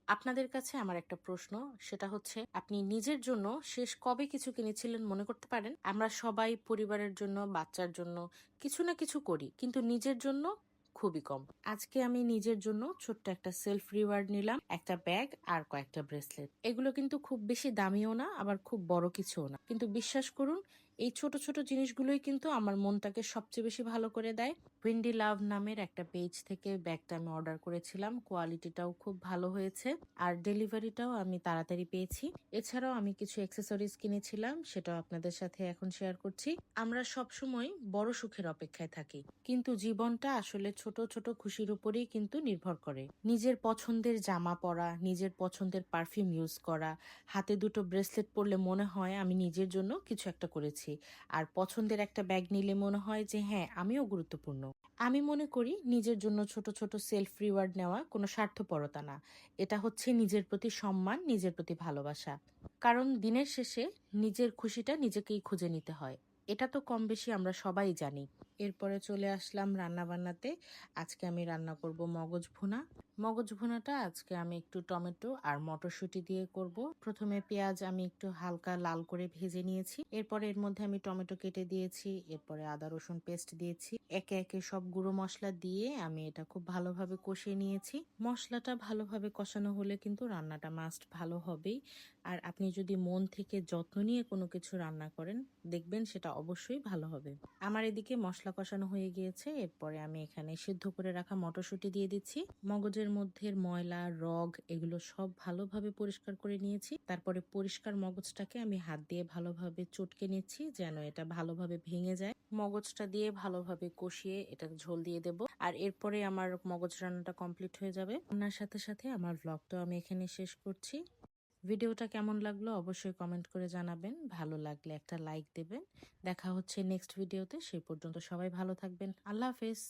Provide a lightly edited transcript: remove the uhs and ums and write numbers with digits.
আপনাদের কাছে আমার একটা প্রশ্ন, সেটা হচ্ছে আপনি নিজের জন্য শেষ কবে কিছু কিনেছিলেন মনে করতে পারেন? আমরা সবাই পরিবারের জন্য, বাচ্চার জন্য কিছু না কিছু করি, কিন্তু নিজের জন্য খুবই কম। আজকে আমি নিজের জন্য ছোট্ট একটা সেলফ রিওয়ার্ড নিলাম, একটা ব্যাগ আর কয়েকটা ব্রেসলেট। এগুলো কিন্তু খুব বেশি দামিও না, আবার খুব বড় কিছুও না, কিন্তু বিশ্বাস করুন এই ছোট ছোট জিনিসগুলোই কিন্তু আমার মনটাকে সবচেয়ে বেশি ভালো করে দেয়। উইন্ডি লাভ নামের একটা পেজ থেকে ব্যাগটা আমি অর্ডার করেছিলাম, কোয়ালিটিটাও খুব ভালো হয়েছে আর ডেলিভারিটাও আমি তাড়াতাড়ি পেয়েছি। এছাড়াও আমি কিছু অ্যাক্সেসরিজ কিনেছিলাম, সেটাও আপনাদের সাথে এখন শেয়ার করছি। আমরা সবসময় বড় সুখের অপেক্ষায় থাকি, কিন্তু জীবনটা আসলে ছোট ছোট খুশির উপরেই কিন্তু নির্ভর করে। নিজের পছন্দের জামা পরা, নিজের পছন্দের পারফিউম ইউজ করা, হাতে দুটো ব্রেসলেট পরলে মনে হয় আমি নিজের জন্য কিছু একটা করেছি, আর পছন্দের একটা ব্যাগ নিলে মনে হয় যে হ্যাঁ, আমিও গুরুত্বপূর্ণ। আমি মনে করি নিজের জন্য ছোট ছোট সেলফ রিওয়ার্ড নেওয়া কোনো স্বার্থপরতা না, এটা হচ্ছে নিজের প্রতি সম্মান, নিজের প্রতি ভালোবাসা। কারণ দিনের শেষে নিজের খুশিটা নিজেকেই খুঁজে নিতে হয়, এটা তো কম বেশি আমরা সবাই জানি। এরপরে চলে আসলাম রান্না বান্নাতে। আজকে আমি রান্না করব মগজ ভুনা। মগজ ভুনাটা আজকে আমি একটু টমেটো আর মটরশুঁটি দিয়ে করব। প্রথমে পেঁয়াজ আমি একটু হালকা লাল করে ভেজে নিয়েছি, এরপরে এর মধ্যে আমি টমেটো কেটে দিয়েছি, এরপরে আদা রসুন পেস্ট দিয়েছি, একে একে সব গুঁড়ো মশলা দিয়ে আমি এটা খুব ভালোভাবে কষিয়ে নিয়েছি। মশলাটা ভালোভাবে কষানো হলে কিন্তু রান্নাটা মাস্ট ভালো হবেই। আর আপনি যদি মন থেকে যত্ন নিয়ে কোনো কিছু রান্না করেন, দেখবেন সেটা অবশ্যই ভালো হবে। আমার এদিকে মশলা কষানো হয়ে গিয়েছে, এরপরে আমি এখানে সিদ্ধ করে রাখা মটরশুঁটি দিয়ে দিচ্ছি। মগজের মধ্যে ময়লা, রগ এগুলো সব ভালোভাবে পরিষ্কার করে নিয়েছি। তারপরে পরিষ্কার মগজটাকে আমি হাত দিয়ে ভালোভাবে চটকে নিচ্ছি, যেন এটা ভালোভাবে ভেঙে যায়। মগজটা দিয়ে ভালোভাবে কষিয়ে এটা ঝোল দিয়ে দেব, আর এরপরে আমার মগজ রান্নাটা কমপ্লিট হয়ে যাবে। রান্নার সাথে সাথে আমার ভ্লগটাও আমি এখানে শেষ করছি। ভিডিওটা কেমন লাগলো অবশ্যই কমেন্ট করে জানাবেন, ভালো লাগলে একটা লাইক দেবেন। দেখা হচ্ছে নেক্সট ভিডিওতে, সেই পর্যন্ত সবাই ভালো থাকবেন। আল্লাহ হাফেজ।